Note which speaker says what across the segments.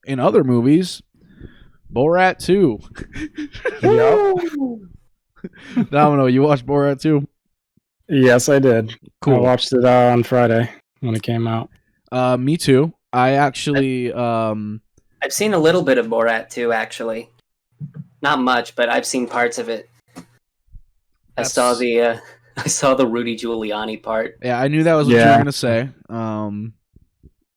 Speaker 1: in other movies, Borat 2. Domino, you watched Borat 2?
Speaker 2: Yes, I did. I
Speaker 1: Cool.
Speaker 2: watched it on Friday when it came out.
Speaker 1: Me too. I actually
Speaker 3: I've seen a little bit of Borat too, actually. Not much, but I've seen parts of it. I saw the Rudy Giuliani part.
Speaker 1: Yeah, I knew that was what you were gonna say.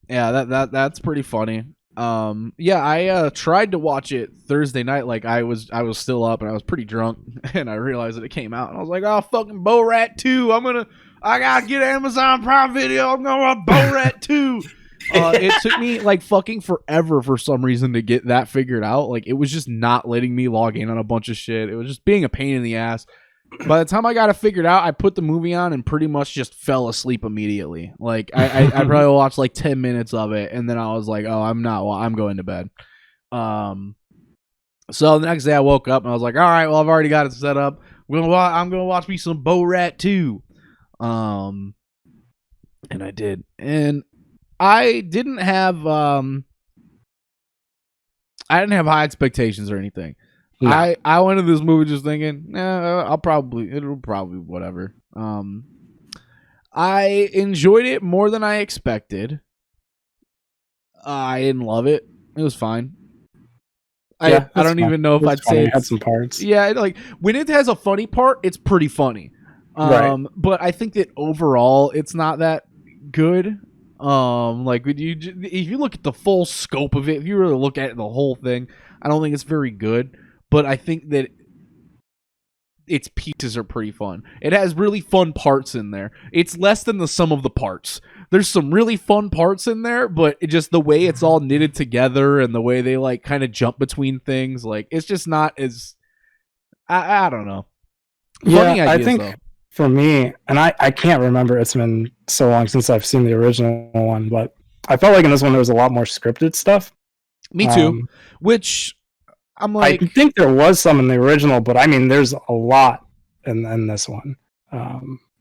Speaker 1: Yeah, that's pretty funny. Yeah, I tried to watch it Thursday night. Like I was still up and I was pretty drunk, and I realized that it came out, and I was like, oh, fucking Borat 2. I gotta get Amazon Prime Video. I'm gonna watch Borat 2. It took me like fucking forever for some reason to get that figured out. Like it was just not letting me log in on a bunch of shit. It was just being a pain in the ass. By the time I got it figured out, I put the movie on and pretty much just fell asleep immediately. Like I probably watched like 10 minutes of it, and then I was like, oh, I'm going to bed. So the next day I woke up and I was like, all right, well, I've already got it set up. I'm gonna watch me some Borat 2. And I did. And I didn't have high expectations or anything. No. I went into this movie just thinking, it'll probably whatever. I enjoyed it more than I expected. I didn't love it. It was fine. I don't even know if I'd say it
Speaker 2: had some parts.
Speaker 1: Yeah, like when it has a funny part, it's pretty funny.
Speaker 2: Right.
Speaker 1: But I think that overall, it's not that good. Like if you look at the full scope of it, if you really look at the whole thing, I don't think it's very good. But I think that its pieces are pretty fun. It has really fun parts in there. It's less than the sum of the parts. There's some really fun parts in there, but just the way it's all knitted together and the way they like kind of jump between things, like it's just not as I don't know.
Speaker 2: Funny ideas, I think though. For me, and I can't remember, it's been so long since I've seen the original one, but I felt like in this one there was a lot more scripted stuff.
Speaker 1: Me too. Which I'm like,
Speaker 2: I think there was some in the original, but I mean, there's a lot in this one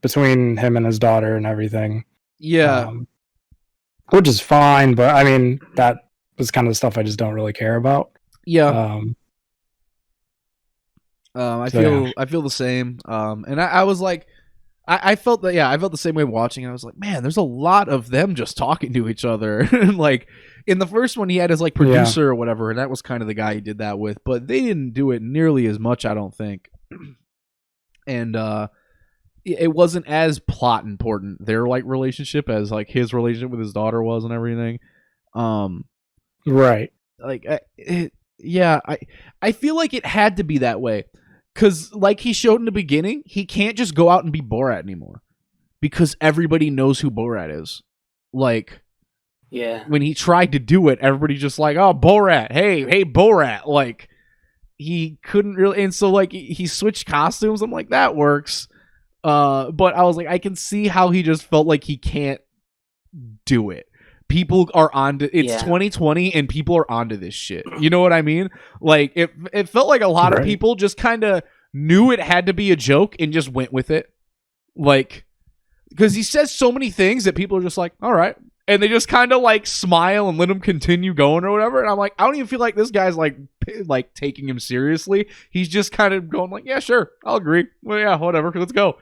Speaker 2: between him and his daughter and everything.
Speaker 1: Yeah,
Speaker 2: which is fine, but I mean, that was kind of stuff I just don't really care about.
Speaker 1: Yeah. I feel the same. And I was like, I felt that, I felt the same way watching. I was like, man, there's a lot of them just talking to each other. And like in the first one, he had his like producer or whatever, and that was kind of the guy he did that with. But they didn't do it nearly as much, I don't think. And it wasn't as plot important, their like relationship, as like his relationship with his daughter was and everything.
Speaker 2: Right.
Speaker 1: Like I feel like it had to be that way. Because, like he showed in the beginning, he can't just go out and be Borat anymore. Because everybody knows who Borat is. Like, when he tried to do it, everybody's just like, oh, Borat. Hey, Borat. Like, he couldn't really... And so, like, he switched costumes. I'm like, that works. But I was like, I can see how he just felt like he can't do it. People are onto it's 2020 and people are onto this shit. You know what I mean? Like it felt like a lot of people just kind of knew it had to be a joke and just went with it. Like, because he says so many things that people are just like, all right. And they just kind of like smile and let him continue going or whatever. And I'm like, I don't even feel like this guy's like taking him seriously. He's just kind of going like, yeah, sure, I'll agree. Well, yeah, whatever. Let's go.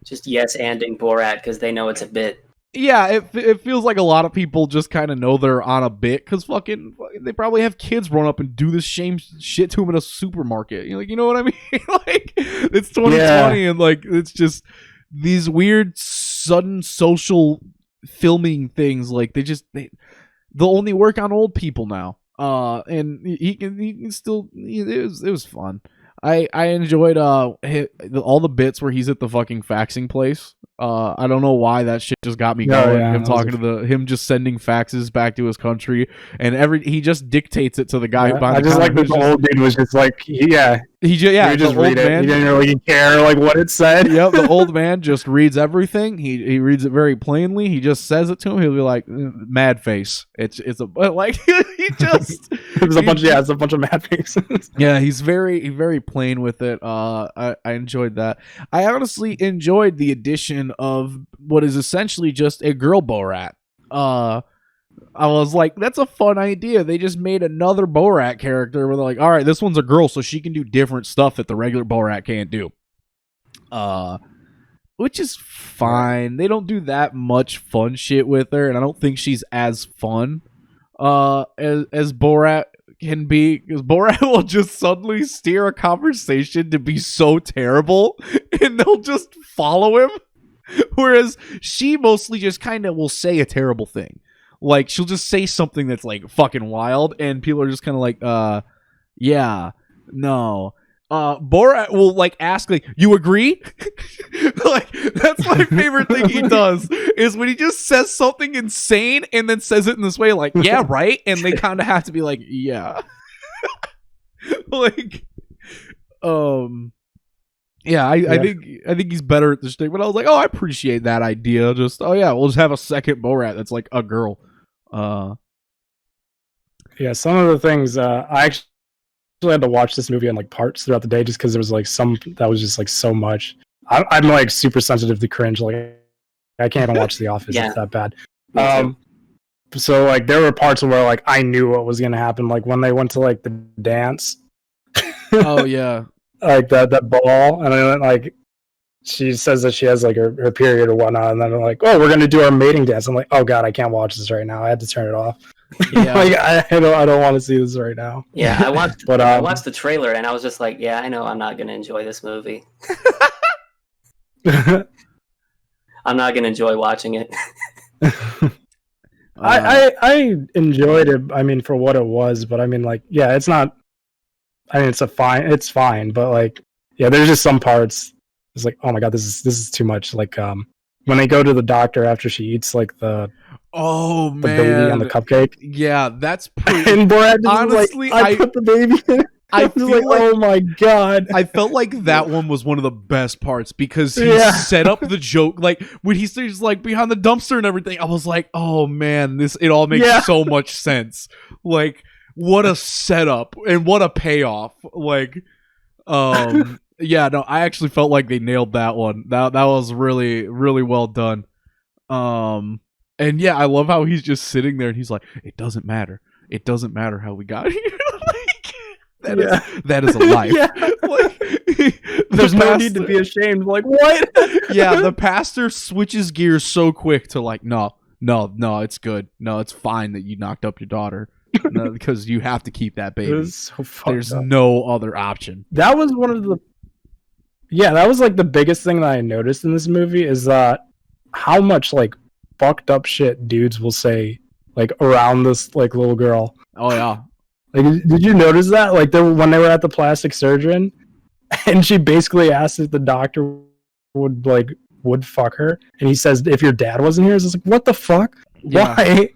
Speaker 3: Just yes-anding Borat because they know it's a bit.
Speaker 1: Yeah, it feels like a lot of people just kind of know they're on a bit because fucking they probably have kids run up and do this shit to them in a supermarket. You know what I mean? Like it's 2020 and like it's just these weird sudden social filming things. Like they'll only work on old people now. And he can still. It was fun. I enjoyed all the bits where he's at the fucking faxing place. I don't know why that shit just got me going. Him talking to him just sending faxes back to his country, and he just dictates it to the guy.
Speaker 2: I just like that the old dude was just like, he just read it. He didn't really care like what it said.
Speaker 1: Yep, the old man just reads everything. He reads it very plainly. He just says it to him. He'll be like, "Mad face." It's a like he just.
Speaker 2: It's a bunch of mad faces.
Speaker 1: Yeah, he's very plain with it. I enjoyed that. I honestly enjoyed the addition of what is essentially just a girl Borat. I was like, that's a fun idea. They just made another Borat character where they're like, all right, this one's a girl, so she can do different stuff that the regular Borat can't do. Which is fine. They don't do that much fun shit with her, and I don't think she's as fun as Borat can be, because Borat will just suddenly steer a conversation to be so terrible, and they'll just follow him. Whereas she mostly just kind of will say a terrible thing. Like, she'll just say something that's, like, fucking wild, and people are just kind of like, yeah, no. Borat will, like, ask, like, you agree? Like, that's my favorite thing he does, is when he just says something insane and then says it in this way, like, yeah, right? And they kind of have to be like, yeah. Like, yeah, I think he's better at this thing. But I was like, oh, I appreciate that idea. Just, oh yeah, we'll just have a second Borat that's like a girl.
Speaker 2: Yeah, some of the things I actually had to watch this movie in like parts throughout the day, just because there was like some that was just like so much. I'm like super sensitive to cringe. Like I can't even watch The Office. It's that bad. So like there were parts where like I knew what was gonna happen. Like when they went to like the dance.
Speaker 1: Oh yeah.
Speaker 2: Like that ball, and then like she says that she has like her period or whatnot, and then they're like, oh, we're gonna do our mating dance. I'm like, oh god, I can't watch this right now. I had to turn it off. Yeah. Like I don't want to see this right now.
Speaker 3: Yeah, I watched I watched the trailer and I was just like, yeah, I know I'm not gonna enjoy this movie. I'm not gonna enjoy watching it.
Speaker 2: I enjoyed it, I mean, for what it was, but I mean, like, yeah, it's not, I mean, it's fine, but like, yeah, there's just some parts. It's like, oh my god, this is too much. Like, when they go to the doctor after she eats like the baby on the cupcake.
Speaker 1: Yeah, that's pretty.
Speaker 2: And Borat just honestly, like, I put the baby in. I feel like, oh my god.
Speaker 1: I felt like that one was one of the best parts because he set up the joke. Like when he's like behind the dumpster and everything, I was like, oh man, it all makes so much sense. Like, what a setup and what a payoff. Like, yeah, no, I actually felt like they nailed that one. That was really, really well done. And yeah, I love how he's just sitting there and he's like, it doesn't matter. It doesn't matter how we got here. Like, that is a life.
Speaker 2: Like, there's no need to be ashamed. Like, what?
Speaker 1: Yeah, the pastor switches gears so quick to like, no, it's good. No, it's fine that you knocked up your daughter. No, because you have to keep that baby. So there's no other option.
Speaker 2: That was one of the that was like the biggest thing that I noticed in this movie is that how much like fucked up shit dudes will say like around this like little girl.
Speaker 1: Oh yeah.
Speaker 2: Like, did you notice that? Like, when they were at the plastic surgeon, and she basically asked if the doctor would fuck her, and he says, if your dad wasn't here, it's like, what the fuck? Yeah. Why?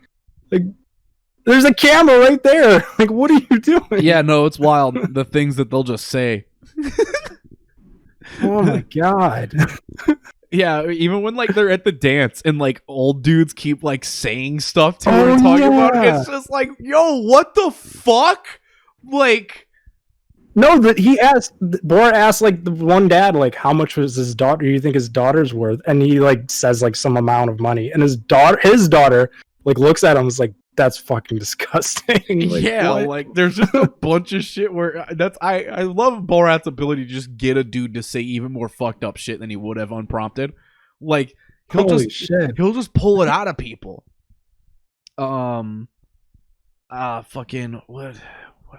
Speaker 2: Like, there's a camera right there. Like, what are you doing?
Speaker 1: Yeah, no, it's wild. The things that they'll just say.
Speaker 2: Oh my god.
Speaker 1: Yeah, even when like they're at the dance and like old dudes keep like saying stuff to her and talking about it, it's just like, yo, what the fuck? Like,
Speaker 2: no, that Borat asked like the one dad like how much was his daughter? Do you think his daughter's worth? And he like says like some amount of money, and his daughter like looks at him and is like, that's fucking disgusting.
Speaker 1: Like, yeah, what? Like there's just a bunch of shit where I love Borat's ability to just get a dude to say even more fucked up shit than he would have unprompted. Like he'll just pull it out of people. Fucking what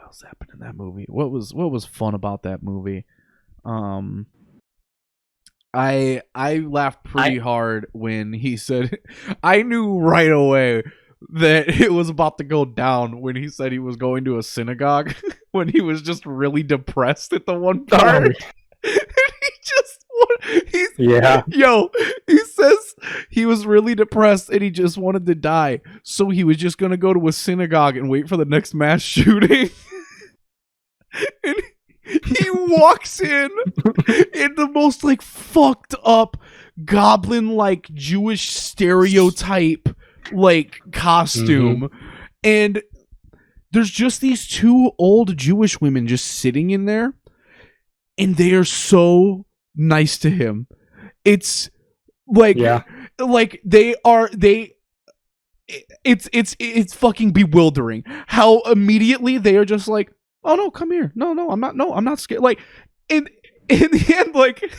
Speaker 1: else happened in that movie? What was fun about that movie? I laughed pretty hard when he said I knew right away that it was about to go down when he said he was going to a synagogue when he was just really depressed at the one part. He says he was really depressed and he just wanted to die, so he was just gonna go to a synagogue and wait for the next mass shooting. And he walks in the most like fucked up goblin like Jewish stereotype like costume, and there's just these two old Jewish women just sitting in there, and they are so nice to him. It's like like they it's fucking bewildering how immediately they are just like, oh no, come here, no, I'm not scared. Like in the end, like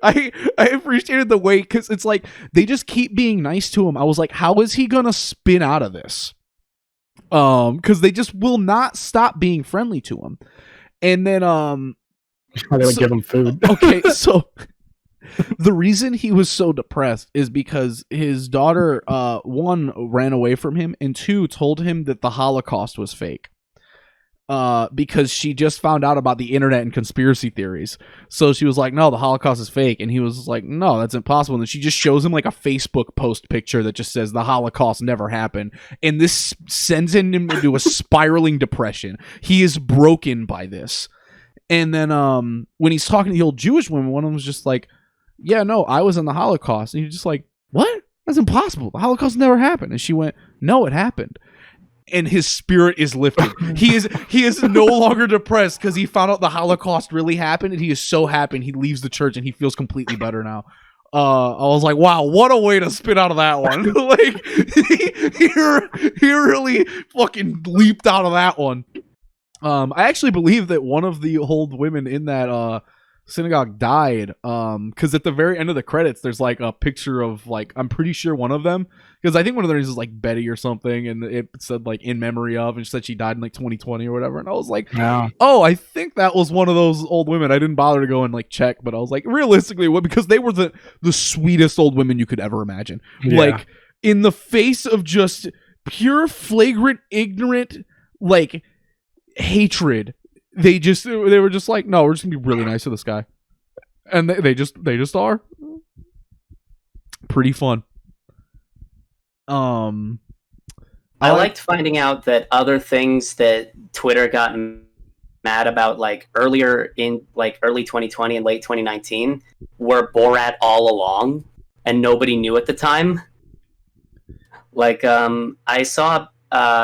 Speaker 1: I appreciated the way, because it's like they just keep being nice to him. I was like, how is he gonna spin out of this? Because they just will not stop being friendly to him. And then
Speaker 2: they give him food.
Speaker 1: Okay, so the reason he was so depressed is because his daughter, one, ran away from him, and two, told him that the Holocaust was fake. Because she just found out about the internet and conspiracy theories. So she was like, no, the Holocaust is fake. And he was like, no, that's impossible. And then she just shows him like a Facebook post picture that just says the Holocaust never happened. And this sends him into a spiraling depression. He is broken by this. And then when he's talking to the old Jewish woman, one of them was just like, yeah, no, I was in the Holocaust. And he's just like, what? That's impossible. The Holocaust never happened. And she went, no, it happened. And his spirit is lifted. He is no longer depressed because he found out the Holocaust really happened, and he is so happy. And he leaves the church and he feels completely better now. I was like, wow, what a way to spin out of that one. Like he really fucking leaped out of that one. I actually believe that one of the old women in that synagogue died, because at the very end of the credits there's like a picture of, like, I'm pretty sure one of them, because I think one of theirs is like Betty or something, and it said like in memory of, and she said she died in like 2020 or whatever, and I was like,
Speaker 2: yeah.
Speaker 1: Oh, I think that was one of those old women. I didn't bother to go and like check, but I was like, realistically, because they were the sweetest old women you could ever imagine. Yeah. Like, in the face of just pure flagrant ignorant like hatred, they were just like, no, we're just gonna be really nice to this guy, and they just are pretty fun.
Speaker 3: I liked finding out that other things that Twitter got mad about, like earlier in like early 2020 and late 2019, were Borat all along, and nobody knew at the time. Like, I saw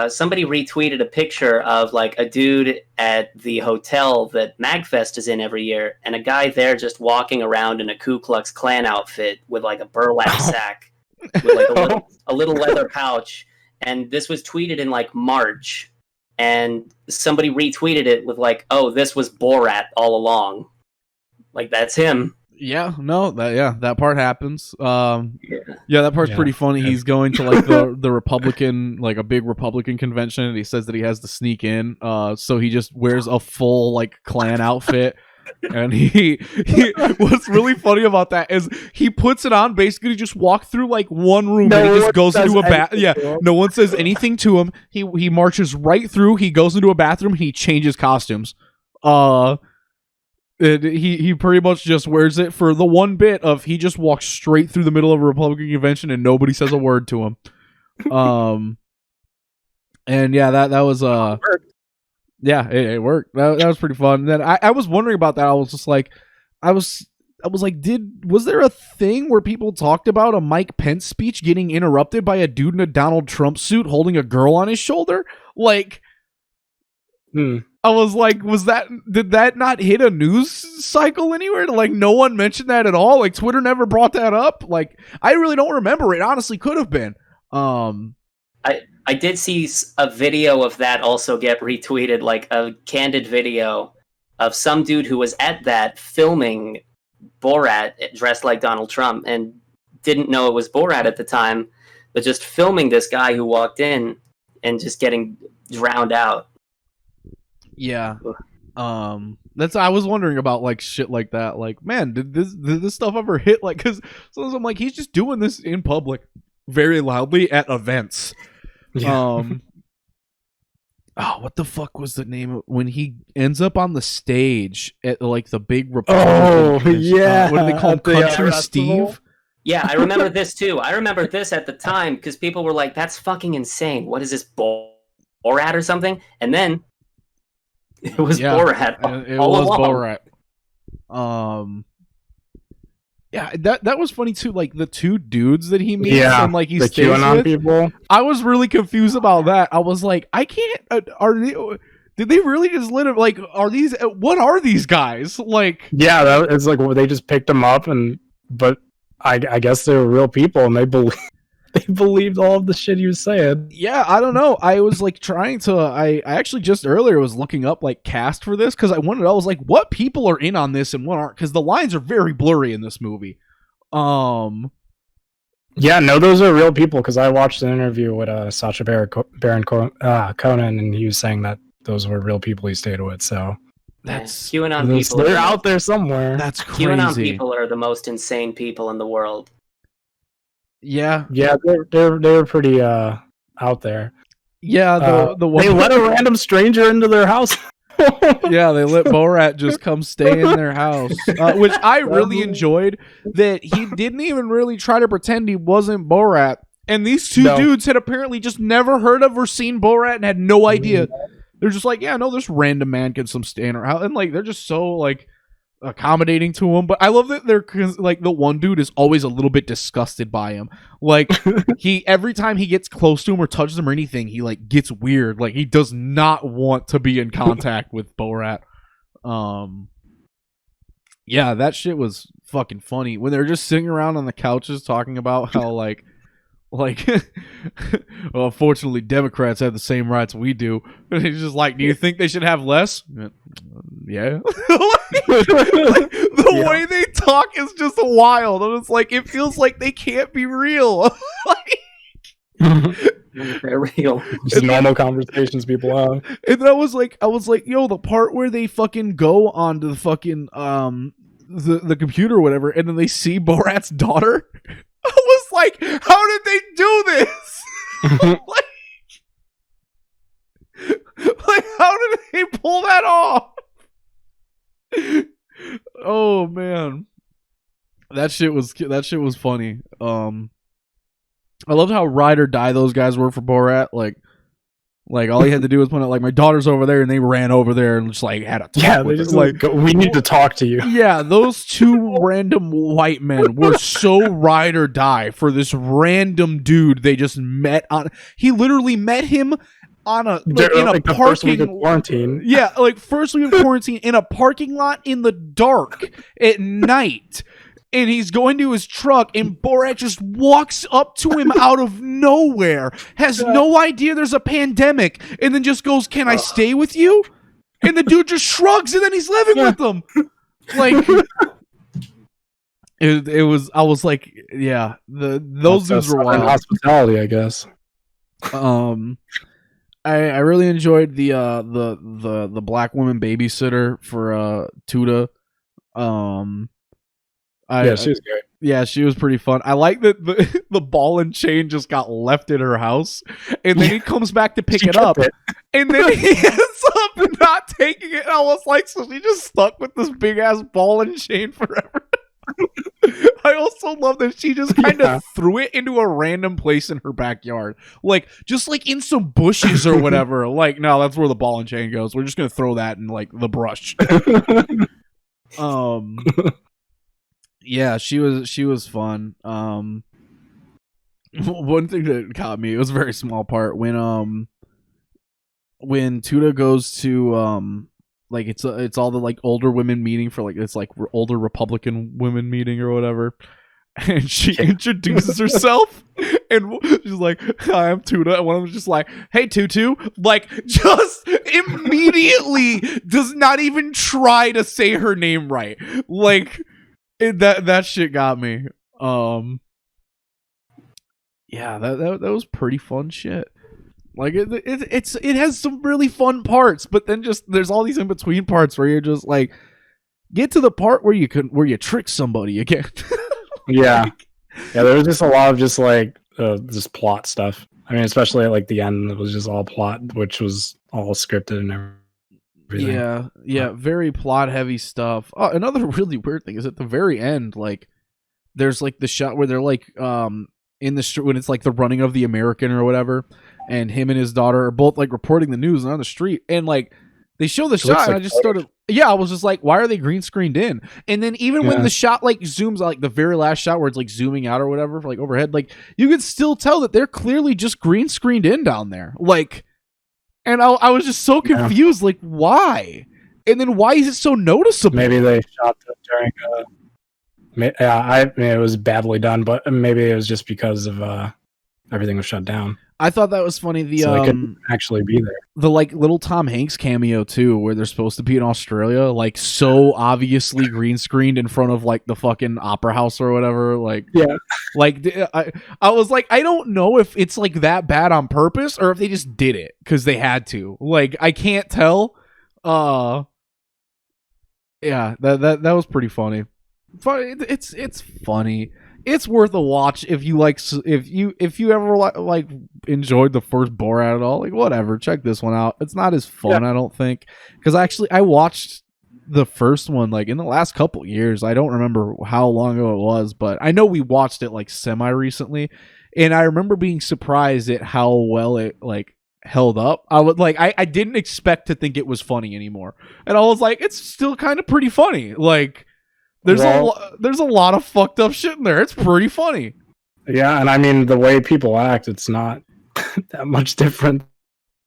Speaker 3: somebody retweeted a picture of like a dude at the hotel that MagFest is in every year, and a guy there just walking around in a Ku Klux Klan outfit with like a burlap sack with like a little leather pouch. And this was tweeted in like March, and somebody retweeted it with like, oh, this was Borat all along. Like, that's him.
Speaker 1: Yeah, no, that part happens. That part's pretty funny. He's going to like the Republican, like a big Republican convention, and he says that he has to sneak in. So he just wears a full like Klan outfit, and he what's really funny about that is he puts it on, basically just walk through like one room, and he just goes into a bath. Yeah, no one says anything to him. He marches right through. He goes into a bathroom. He changes costumes. He pretty much just wears it for the one bit of he just walks straight through the middle of a Republican convention and nobody says a word to him. And yeah, that was yeah, it worked. That was pretty fun. And then I was wondering about that. I was just like, I was like, was there a thing where people talked about a Mike Pence speech getting interrupted by a dude in a Donald Trump suit holding a girl on his shoulder? Like, I was like, did that not hit a news cycle anywhere? Like, no one mentioned that at all. Like, Twitter never brought that up. Like, I really don't remember. It honestly could have been.
Speaker 3: I did see a video of that also get retweeted, like a candid video of some dude who was at that filming Borat dressed like Donald Trump and didn't know it was Borat at the time, but just filming this guy who walked in and just getting drowned out.
Speaker 1: Yeah. I was wondering about like shit like that. Like, man, did this stuff ever hit? Like, because sometimes I'm like, he's just doing this in public very loudly at events. Yeah. What the fuck was the name of, when he ends up on the stage at like the big Republican? What do they call him? Country Steve?
Speaker 3: Yeah, I remember this too. I remember this at the time because people were like, that's fucking insane. What is this, Borat or something? And then it was Borat.
Speaker 1: It was Borat. Yeah, that was funny too. Like the two dudes that he meets, and like he stays with people. I was really confused about that. I was like, I can't. Did they really just let him? Like, are these? What are these guys? Like,
Speaker 2: yeah, it's like they just picked them up, but I guess they were real people, and they they believed all of the shit he was saying.
Speaker 1: Yeah, I don't know. I was like trying to. I actually just earlier was looking up like cast for this because I was like, what people are in on this and what aren't? Because the lines are very blurry in this movie.
Speaker 2: Yeah, no, those are real people because I watched an interview with Sacha Baron Cohen, and he was saying that those were real people he stayed with. So
Speaker 3: that's QAnon people.
Speaker 2: They're out there somewhere.
Speaker 1: That's crazy.
Speaker 3: QAnon people are the most insane people in the world.
Speaker 1: Yeah,
Speaker 2: they're pretty out there.
Speaker 1: Yeah, the one
Speaker 2: they let a random stranger into their house.
Speaker 1: Yeah, they let BORAT just come stay in their house, which I really enjoyed. That he didn't even really try to pretend he wasn't BORAT, and these two dudes had apparently just never heard of or seen BORAT and had no idea. They're just like, yeah, no, this random man can stay in our house, and like they're just so like accommodating to him. But I love that they're like the one dude is always a little bit disgusted by him. Like every time he gets close to him or touches him or anything, he like gets weird. Like he does not want to be in contact with BORAT. Yeah, that shit was fucking funny when they're just sitting around on the couches talking about how like well, fortunately Democrats have the same rights we do. And he's just like, do you think they should have less? Yeah. The way they talk is just wild. And it's like, it feels like they can't be real.
Speaker 3: They're real.
Speaker 2: Just normal conversations people have.
Speaker 1: And then I was like, yo, the part where they fucking go onto the fucking the computer or whatever, and then they see BORAT's daughter. I was like, how did they do this? like, how did they pull that off? Oh man, that shit was funny. I loved how ride or die those guys were for BORAT. Like all he had to do was point out, like, my daughter's over there, and they ran over there and just like had a talk.
Speaker 2: Yeah, they just like, we need to talk to you.
Speaker 1: Yeah, those two random white men were so ride or die for this random dude they just met on. He literally met him on a in a parking
Speaker 2: quarantine.
Speaker 1: Yeah, like first week of quarantine in a parking lot in the dark at night. And he's going to his truck, and BORAT just walks up to him out of nowhere, has no idea there's a pandemic, and then just goes, "Can I stay with you?" And the dude just shrugs, and then he's living with them. Like, it was. I was like, yeah, those dudes were wild.
Speaker 2: Hospitality, I guess.
Speaker 1: I really enjoyed the black woman babysitter for Tuda.
Speaker 2: Yeah, she was great.
Speaker 1: Yeah, she was pretty fun. I like that the ball and chain just got left at her house, and then he comes back to pick it up, and then he ends up not taking it. And I was like, so she just stuck with this big ass ball and chain forever. I also love that she just kind of threw it into a random place in her backyard, like just like in some bushes or whatever. Like, no, that's where the ball and chain goes. We're just gonna throw that in like the brush. Yeah, she was fun. One thing that caught me, it was a very small part when Tuda goes to like it's all the like older women meeting for like it's like older Republican women meeting or whatever, and she introduces herself and she's like, "Hi, I'm Tuda," and one of them's just like, "Hey, Tutu," like just immediately does not even try to say her name right, like. That shit got me. Yeah, that was pretty fun shit. Like it has some really fun parts, but then just there's all these in between parts where you're just like, get to the part where you trick somebody again.
Speaker 2: Yeah, yeah. There was just a lot of just like just plot stuff. I mean, especially at like the end, it was just all plot, which was all scripted and everything.
Speaker 1: Yeah, very plot heavy stuff. Oh, another really weird thing is at the very end, like there's like the shot where they're like in the street when it's like the running of the American or whatever, and him and his daughter are both like reporting the news on the street, and like they show the shot, and I just started. Yeah, I was just like, why are they green screened in? And then even when the shot like zooms out, like the very last shot where it's like zooming out or whatever, like overhead, like you can still tell that they're clearly just green screened in down there, like. And I was just so confused, like, why? And then why is it so noticeable?
Speaker 2: Maybe they shot it during I mean, it was badly done, but maybe it was just because of everything was shut down.
Speaker 1: I thought that was funny. The
Speaker 2: So they couldn't actually be there.
Speaker 1: The like little Tom Hanks cameo too, where they're supposed to be in Australia, like so obviously green screened in front of like the fucking opera house or whatever. Like,
Speaker 2: yeah,
Speaker 1: like I was like, I don't know if it's like that bad on purpose or if they just did it because they had to. Like, I can't tell. Yeah, that was pretty funny. It's funny. It's worth a watch if you like. If you ever like enjoyed the first Borat at all, like whatever, check this one out. It's not as fun, I don't think, because actually I watched the first one like in the last couple years. I don't remember how long ago it was, but I know we watched it like semi recently, and I remember being surprised at how well it like held up. I didn't expect to think it was funny anymore, and I was like, it's still kind of pretty funny. Like. There's a lot of fucked up shit in there. It's pretty funny.
Speaker 2: Yeah, and I mean the way people act, it's not that much different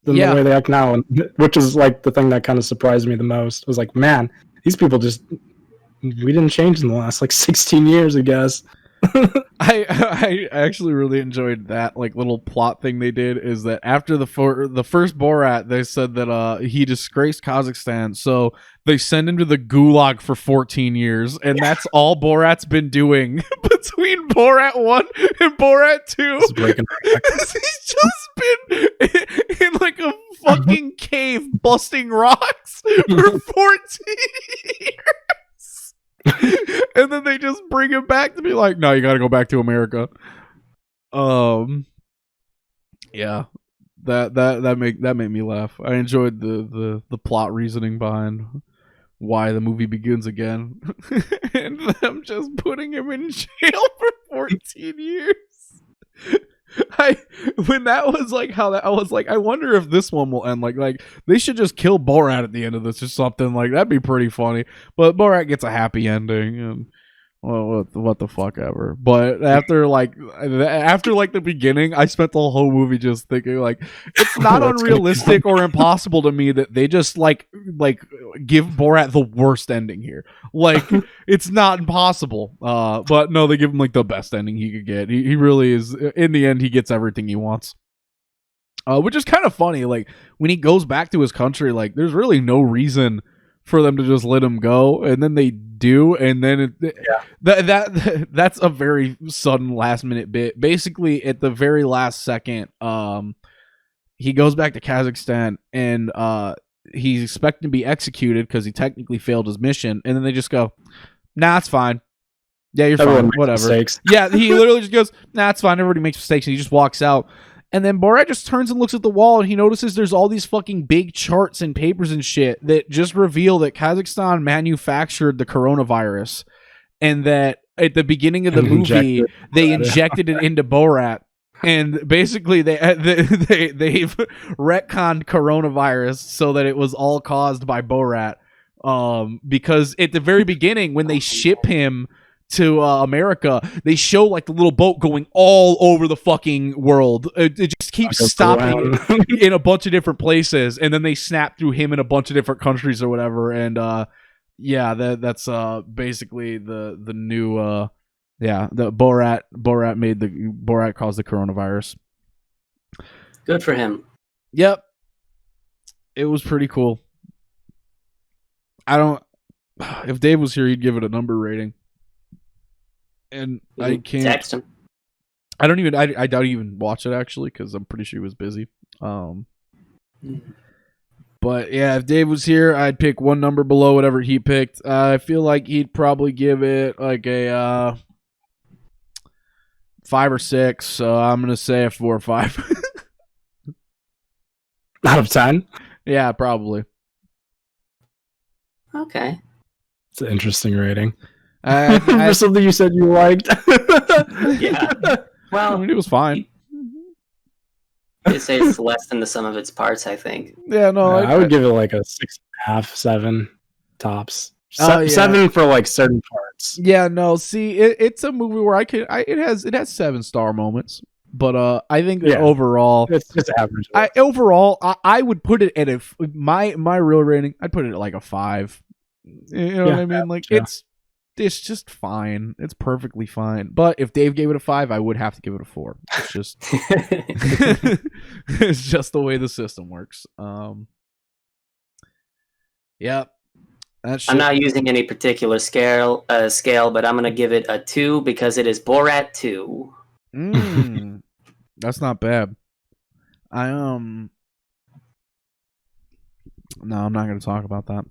Speaker 2: than the way they act now, and which is like the thing that kind of surprised me the most. It was like, man, these people we didn't change in the last like 16 years, I guess.
Speaker 1: I actually really enjoyed that like little plot thing they did is that after the first Borat, they said that he disgraced Kazakhstan, so they send him to the gulag for 14 years, and that's all Borat's been doing between Borat 1 and Borat 2. He's just been in like a fucking cave busting rocks for 14 years. And then they just bring him back to be like, no, you gotta go back to America. Yeah, that made me laugh. I enjoyed the plot reasoning behind why the movie begins again, and them just putting him in jail for 14 years. When that was like how that I was like, I wonder if this one will end like they should just kill Borat at the end of this or something. Like that'd be pretty funny. But Borat gets a happy ending, and well, what the fuck ever. But after the beginning, I spent the whole movie just thinking like it's not unrealistic or impossible to me that they just like give Borat the worst ending here. Like it's not impossible. But no, they give him like the best ending he could get. He really is. In the end, he gets everything he wants. Which is kind of funny. Like when he goes back to his country, like there's really no reason for them to just let him go, and then they do, and then that's a very sudden last minute bit. Basically, at the very last second, he goes back to Kazakhstan, and he's expecting to be executed because he technically failed his mission, and then they just go, "Nah, it's fine. Yeah, you're fine. Whatever." Mistakes. Yeah, he literally just goes, "Nah, it's fine. Everybody makes mistakes," and he just walks out. And then Borat just turns and looks at the wall, and he notices there's all these fucking big charts and papers and shit that just reveal that Kazakhstan manufactured the coronavirus, and that at the beginning of the movie they injected it into Borat, and basically they've retconned coronavirus so that it was all caused by Borat, because at the very beginning when they ship him to America, they show like the little boat going all over the fucking world. It just keeps stopping in a bunch of different places, and then they snap through him in a bunch of different countries or whatever. And that's basically the new the Borat caused the coronavirus.
Speaker 3: Good for him.
Speaker 1: Yep, it was pretty cool. If Dave was here, he'd give it a number rating. And I can't
Speaker 3: text him.
Speaker 1: I doubt he even watched it actually, because I'm pretty sure he was busy. But yeah, if Dave was here, I'd pick one number below whatever he picked. I feel like he'd probably give it like a 5 or 6. So I'm gonna say a 4 or 5.
Speaker 2: Out of 10?
Speaker 1: Yeah, probably.
Speaker 3: Okay.
Speaker 2: It's an interesting rating. For something you said you liked.
Speaker 3: Yeah. Well,
Speaker 1: I mean, it was fine.
Speaker 3: They say it's less than the sum of its parts, I think.
Speaker 1: Yeah, no.
Speaker 2: I would give it like a 6.5, 7 tops. 7 for like certain parts.
Speaker 1: Yeah, no. See, it's a movie where it has 7-star moments, but I think that overall
Speaker 2: it's just average.
Speaker 1: I would put it at my real rating. I'd put it at like a 5. You know what I mean? Like it's just fine. It's perfectly fine. But if Dave gave it a 5, I would have to give it a 4. It's just it's just the way the system works. Yeah.
Speaker 3: I'm not using any particular scale, but I'm gonna give it a 2 because it is Borat 2.
Speaker 1: That's not bad. No, I'm not going to talk about that.